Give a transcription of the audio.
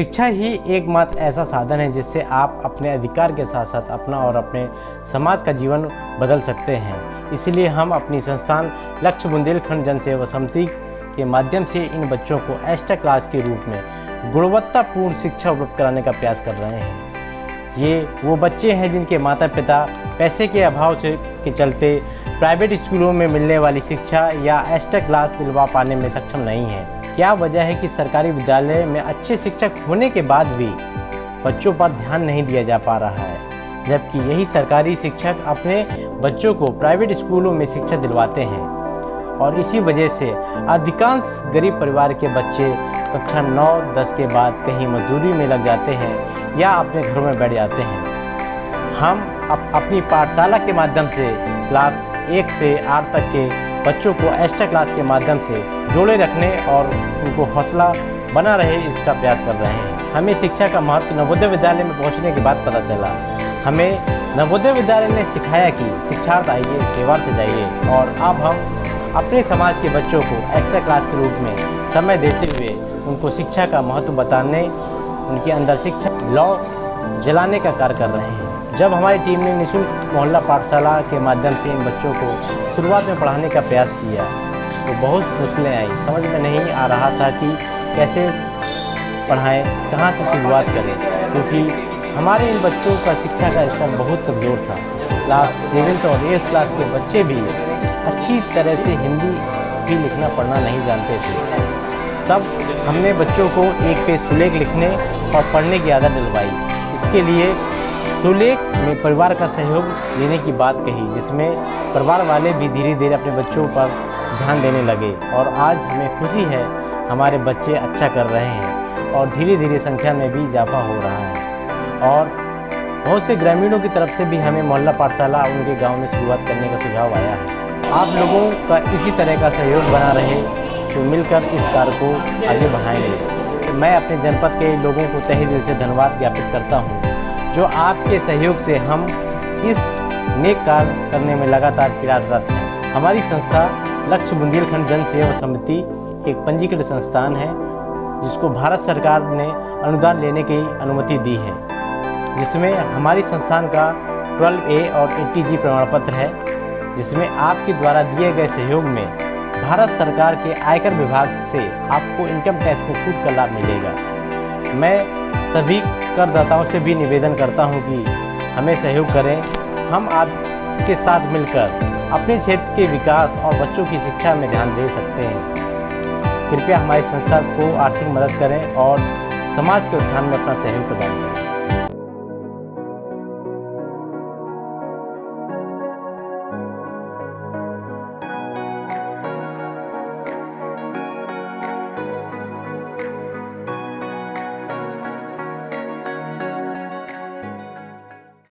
शिक्षा ही एकमात्र ऐसा साधन है जिससे आप अपने अधिकार के साथ साथ अपना और अपने समाज का जीवन बदल सकते हैं। इसलिए हम अपनी संस्थान लक्ष्य बुंदेलखंड जन सेवा समिति के माध्यम से इन बच्चों को एक्स्ट्रा क्लास के रूप में गुणवत्तापूर्ण शिक्षा उपलब्ध कराने का प्रयास कर रहे हैं। ये वो बच्चे हैं जिनके माता पिता पैसे के अभाव के चलते प्राइवेट स्कूलों में मिलने वाली शिक्षा या एक्स्ट्रा क्लास दिलवा पाने में सक्षम नहीं है। क्या वजह है कि सरकारी विद्यालय में अच्छे शिक्षक होने के बाद भी बच्चों पर ध्यान नहीं दिया जा पा रहा है, जबकि यही सरकारी शिक्षक अपने बच्चों को प्राइवेट स्कूलों में शिक्षा दिलवाते हैं। और इसी वजह से अधिकांश गरीब परिवार के बच्चे कक्षा 9-10 के बाद कहीं मजदूरी में लग जाते हैं या अपने घरों में बैठ जाते हैं। हम अपनी पाठशाला के माध्यम से क्लास 1 से 8 तक के बच्चों को एक्स्ट्रा क्लास के माध्यम से जोड़े रखने और उनको हौसला बना रहे इसका प्रयास कर रहे हैं। हमें शिक्षा का महत्व नवोदय विद्यालय में पहुंचने के बाद पता चला। हमें नवोदय विद्यालय ने सिखाया कि शिक्षार्थ आइए, सेवार्थ जाइए। और अब हम अपने समाज के बच्चों को एक्स्ट्रा क्लास के रूप में समय देते हुए उनको शिक्षा का महत्व बताने, उनके अंदर शिक्षा लौ जलाने का कार्य कर रहे हैं। जब हमारी टीम ने निःशुल्क मोहल्ला पाठशाला के माध्यम से इन बच्चों को शुरुआत में पढ़ाने का प्रयास किया तो बहुत मुश्किलें आई। समझ में नहीं आ रहा था कि कैसे पढ़ाएं, कहाँ से शुरुआत करें, क्योंकि हमारे इन बच्चों का शिक्षा का स्तर बहुत कमज़ोर था। क्लास 7th और 8th क्लास के बच्चे भी अच्छी तरह से हिंदी भी लिखना पढ़ना नहीं जानते थे। तब हमने बच्चों को एक पेज सुलेख लिखने और पढ़ने की आदत डलवाई। इसके लिए सुलेख में परिवार का सहयोग लेने की बात कही, जिसमें परिवार वाले भी धीरे धीरे अपने बच्चों पर ध्यान देने लगे। और आज हमें खुशी है हमारे बच्चे अच्छा कर रहे हैं और धीरे धीरे संख्या में भी इजाफा हो रहा है। और बहुत से ग्रामीणों की तरफ से भी हमें मोहल्ला पाठशाला उनके गांव में शुरुआत करने का सुझाव आया है। आप लोगों का इसी तरह का सहयोग बना रहे तो मिलकर इस कार्य को आगे बढ़ाएंगे। तो मैं अपने जनपद के लोगों को तहे दिल से धन्यवाद ज्ञापित करता हूँ, जो आपके सहयोग से हम इस नेक कार्य करने में लगातार प्रयासरत हैं। हमारी संस्था लक्ष्य बुंदेलखंड जन सेवा समिति एक पंजीकृत संस्थान है, जिसको भारत सरकार ने अनुदान लेने की अनुमति दी है, जिसमें हमारी संस्थान का 12A और 80G प्रमाण पत्र है, जिसमें आपके द्वारा दिए गए सहयोग में भारत सरकार के आयकर विभाग से आपको इनकम टैक्स में छूट का लाभ मिलेगा। मैं सभी करदाताओं से भी निवेदन करता हूं कि हमें सहयोग करें। हम आपके साथ मिलकर अपने क्षेत्र के विकास और बच्चों की शिक्षा में ध्यान दे सकते हैं। कृपया हमारी संस्था को आर्थिक मदद करें और समाज के उत्थान में अपना सहयोग प्रदान करें।